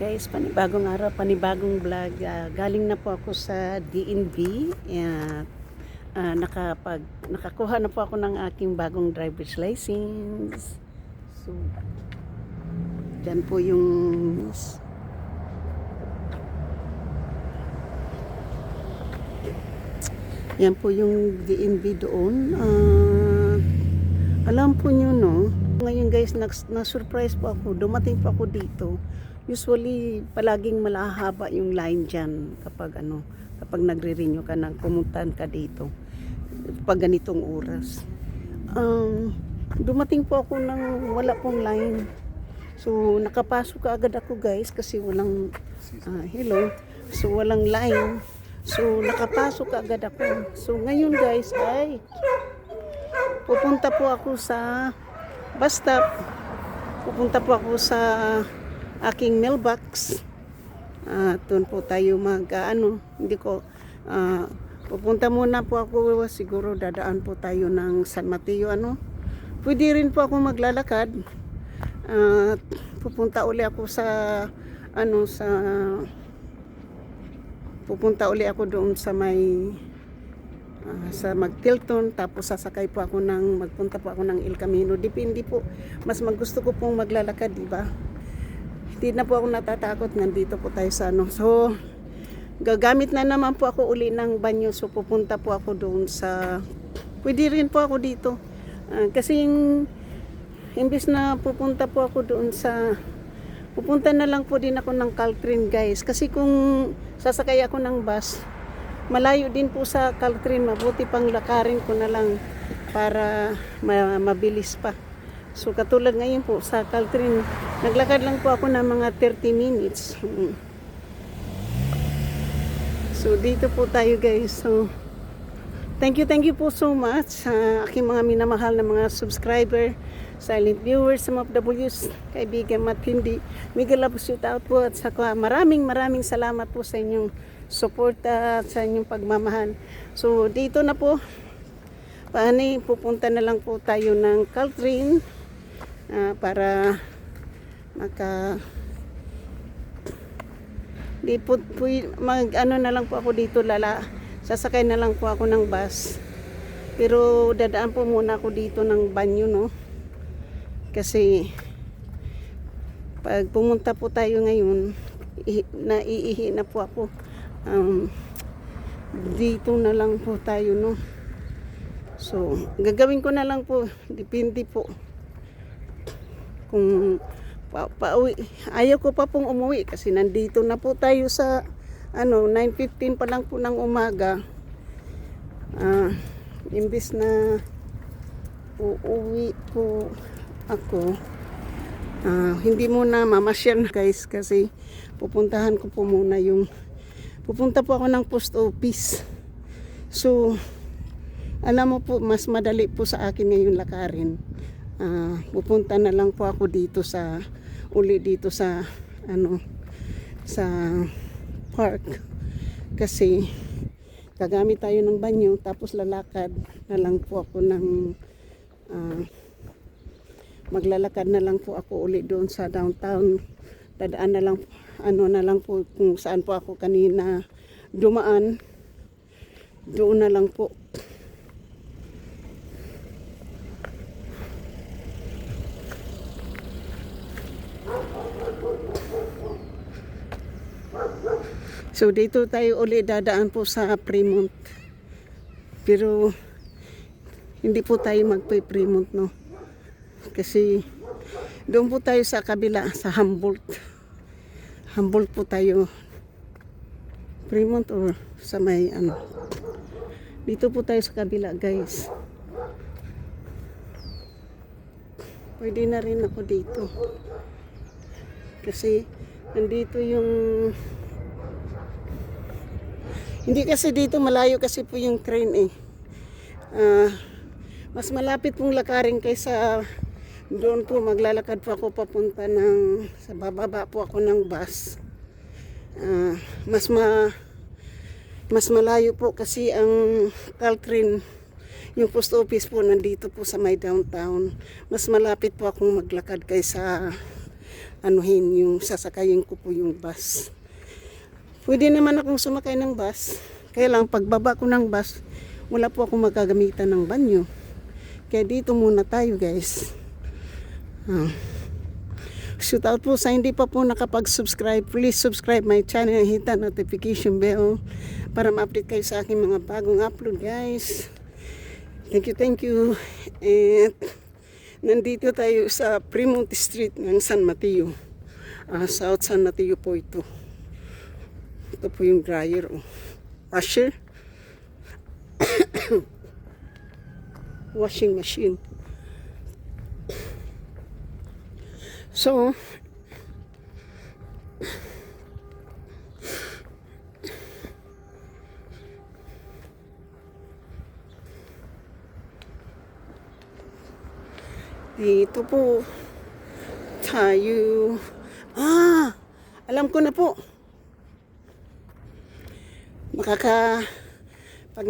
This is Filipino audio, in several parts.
Guys, panibagong araw, panibagong vlog. Galing na po ako sa DNB. Nakakuha na po ako ng aking bagong driver's license. So, dyan po yung yan po yung DNB doon. Alam po nyo, no? Ngayon guys, na-surprise po ako. Dumating po ako dito. Usually, palaging malahaba yung line dyan kapag nagre-renew ka na, pumuntahan ka dito. Pag ganitong oras. Dumating po ako ng wala pong line. So, nakapasok ka agad ako guys kasi walang, hello. So, walang line. So, nakapasok ka agad ako. So, ngayon guys, pupunta po ako sa bus stop. Pupunta po ako sa aking mailbox. Doon po tayo pupunta muna po ako, siguro dadaan po tayo ng San Mateo, Pwede rin po ako maglalakad. Pupunta uli ako pupunta uli ako doon sa sa Magtilton, tapos sasakay po ako magpunta po ako ng El Camino. Depende po, mas magusto ko pong maglalakad, di ba? Hindi na po ako natatakot, nandito po tayo sa So, gagamit na naman po ako uli ng banyo. So, pupunta po ako doon pwede rin po ako dito. Kasi imbis na pupunta po ako doon pupunta na lang po din ako ng Caltrine guys. Kasi kung sasakay ako ng bus, malayo din po sa Caltrine. Mabuti pang lakarin ko na lang para mabilis pa. So, katulad ngayon po sa Caltrine, naglakad lang po ako ng mga 30 minutes. So, dito po tayo guys. So, thank you po so much sa aking mga minamahal na mga subscriber, silent viewers, some of W's, kaibigan at hindi. Mega love shout out po at saka maraming salamat po sa inyong suporta at sa inyong pagmamahal. So, dito na po. Pupunta na lang po tayo ng Caltrine para na lang po ako dito, sasakay na lang po ako ng bus. Pero dadaan po muna ako dito ng banyo, no? Kasi pag pumunta po tayo ngayon, naiihi na po ako. Dito na lang po tayo, no? So, gagawin ko na lang po, depende po kung pauwi. Ayaw ko pa pong umuwi kasi nandito na po tayo sa 9:15 pa lang po ng umaga. Imbis na uuwi po ako, hindi muna mamasyal guys kasi pupunta po ako ng post office. So, alam mo po, mas madali po sa akin ngayon lakarin. Pupunta na lang po ako dito sa park. Kasi gagamit tayo ng banyo tapos lalakad na lang po ako maglalakad na lang po ako uli doon sa downtown. Dadaan na lang po kung saan po ako kanina dumaan. Doon na lang po. So, dito tayo uli dadaan po sa Fremont. Pero, hindi po tayo magpe-Fremont, no? Kasi, doon po tayo sa kabila, sa Humboldt. Humboldt po tayo. Fremont or sa may Dito po tayo sa kabila, guys. Pwede na rin ako dito. Kasi, nandito hindi kasi dito malayo kasi po yung train mas malapit pong lakarin kaysa doon po maglalakad po ako papunta sa bababa po ako ng bus. Mas malayo po kasi ang Caltrine, yung post office po nandito po sa may downtown. Mas malapit po akong maglakad kaysa anuhin yung sasakayin ko po yung bus. Pwede naman akong sumakay ng bus. Kaya lang pagbaba ko ng bus, wala po akong magagamitan ng banyo. Kaya dito muna tayo guys. Shout out po sa hindi pa po nakapag-subscribe. Please subscribe my channel and hit the notification bell para ma-update kayo sa aking mga bagong upload guys. Thank you. And nandito tayo sa Fremont Street ng San Mateo. South San Mateo po ito. Ito po yung dryer. Washer. Washing machine. So, dito po tayo. Alam ko na po. Pag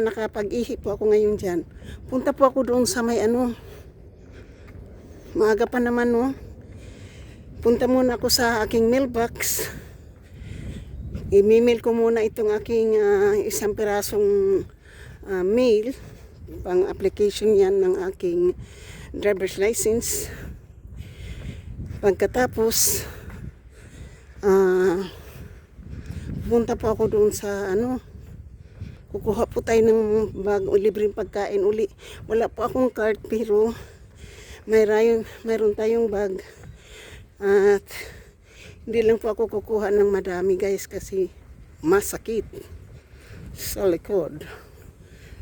nakapag-ihi po ako ngayon dyan, punta po ako doon sa may maaga pa naman punta muna ako sa aking mailbox. I-mail ko muna itong aking isang pirasong mail, pang application yan ng aking driver's license. Pagkatapos punta po ako doon sa kukuha po tayo ng bag o libreng pagkain uli. Wala po akong card pero mayroon tayong bag. At hindi lang po ako kukuha ng madami guys kasi masakit sa likod,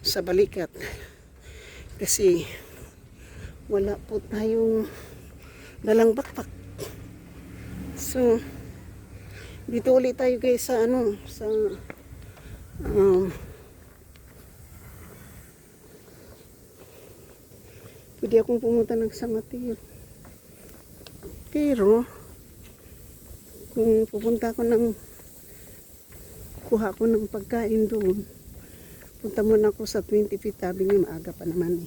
sa balikat. Kasi wala po tayong dalang backpack. So dito ulit tayo guys sa pwede akong pumunta ng San Mateo. Pero kung pupunta ako kuha ko ng pagkain doon, punta muna ako sa 25th Avenue, maaga pa naman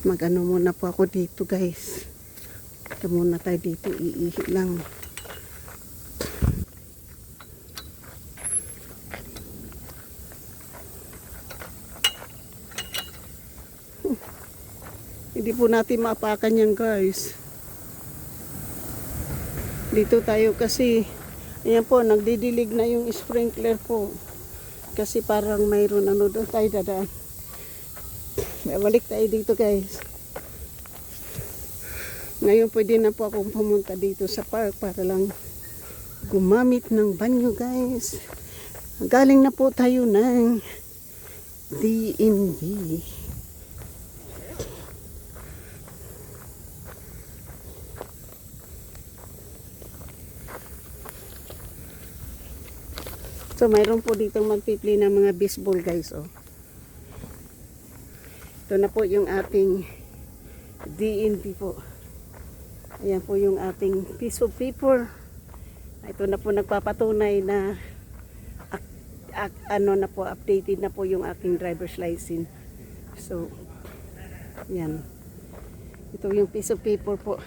Mag-ano muna po ako dito guys. Punta muna tayo dito, iihi lang. Hindi po natin maapakan yan guys. Dito tayo kasi ayan po, nagdidilig na yung sprinkler po. Kasi parang mayroon doon tayo dadaan. Balik tayo dito guys. Ngayon pwede na po akong pumunta dito sa park para lang gumamit ng banyo guys. Galing na po tayo ng DNB. So, mayroon po dito magpipli ng mga baseball guys. Ito na po yung ating DNB po. Ayan po yung ating piece of paper. Ito na po nagpapatunay na updated na po yung aking driver's license. So, yan. Ito yung piece of paper po.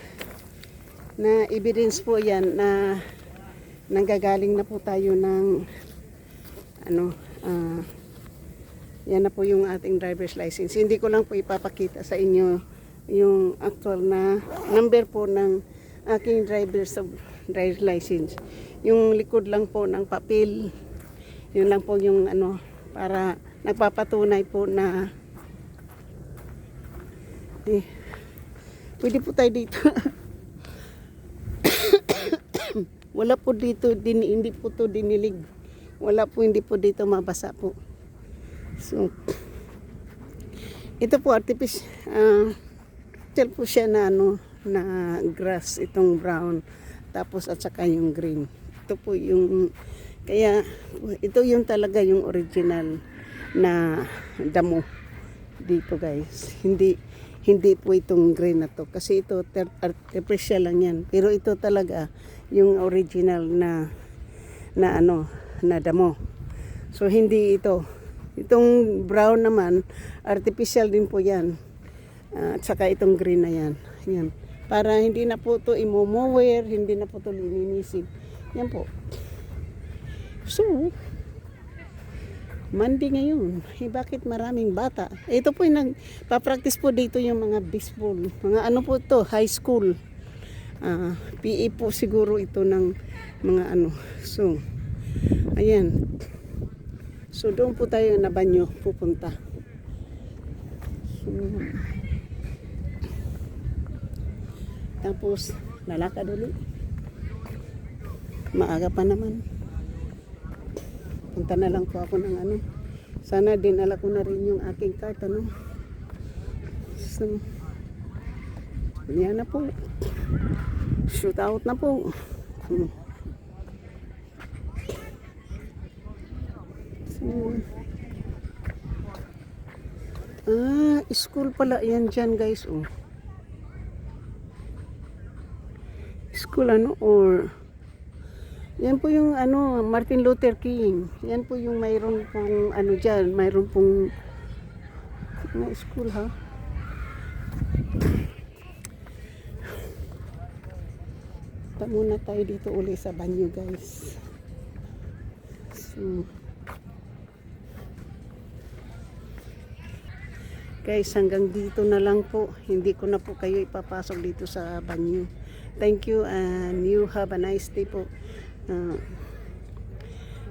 Na evidence po yan na nanggagaling na po tayo ng yan na po yung ating driver's license. Hindi ko lang po ipapakita sa inyo yung actual na number po ng aking driver's license. Yung likod lang po ng papel, yun lang po yung para nagpapatunay po na pwede po tayo dito. Wala po dito, hindi po to dinilig. Wala po, hindi po dito mabasa po. So, ito po artificial po siya na na grass, itong brown. Tapos at saka yung green. Ito po yung, kaya ito yung talaga yung original na damo dito guys. Hindi po itong green na to. Kasi ito artificial lang yan. Pero ito talaga yung original na damo. So hindi ito Itong brown naman, artificial din po yan. At saka itong green na yan. Yan. Para hindi na po ito imo-mower, hindi na po ito lininisin. Yan po. So, Monday ngayon. Bakit maraming bata? Ito po yung nagpa-practice po dito yung mga baseball. Mga ano po ito, high school. PE po siguro ito ng mga ano. So, ayan. So, doon po tayo na banyo pupunta. So, tapos, lalakad ulit. Maaga pa naman. Punta na lang po ako ng ano. Sana dinala ko na rin yung aking cart, ano. So, yan na po. Shoot out na po. So, school pala yan dyan, guys, oh. School ano, or yan po yung ano, Martin Luther King. Yan po yung mayroon pong ano dyan, mayroon pong school, ha. Punta muna tayo dito uli sa banyo, guys. So, guys, hanggang dito na lang po. Hindi ko na po kayo ipapasok dito sa banyo. Thank you and you have a nice day po.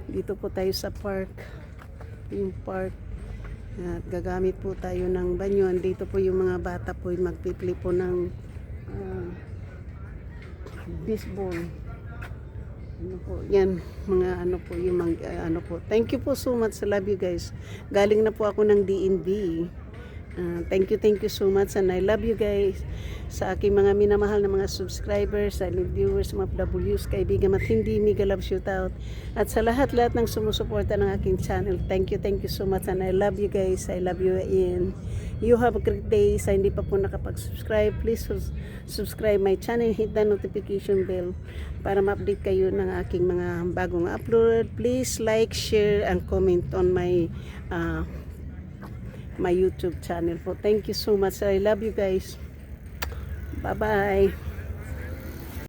Dito po tayo sa park. Yung park. At gagamit po tayo ng banyo. Dito po yung mga bata po yung magpipli po ng baseball. Ano po, yan, mga ano po yung ano po. Thank you po so much. I love you guys. Galing na po ako ng DNB. Thank you so much and I love you guys. Sa aking mga minamahal na mga subscribers, silent viewers, mga W's, kaibigan at hindi mega love shootout. At sa lahat ng sumusuporta ng aking channel, thank you so much and I love you guys. I love you and you have a great day. Sa hindi pa po nakapag-subscribe, please subscribe my channel, hit the notification bell para ma-update kayo ng aking mga bagong upload. Please like, share, and comment on my my YouTube channel po. Thank you so much. I love you guys. Bye-bye.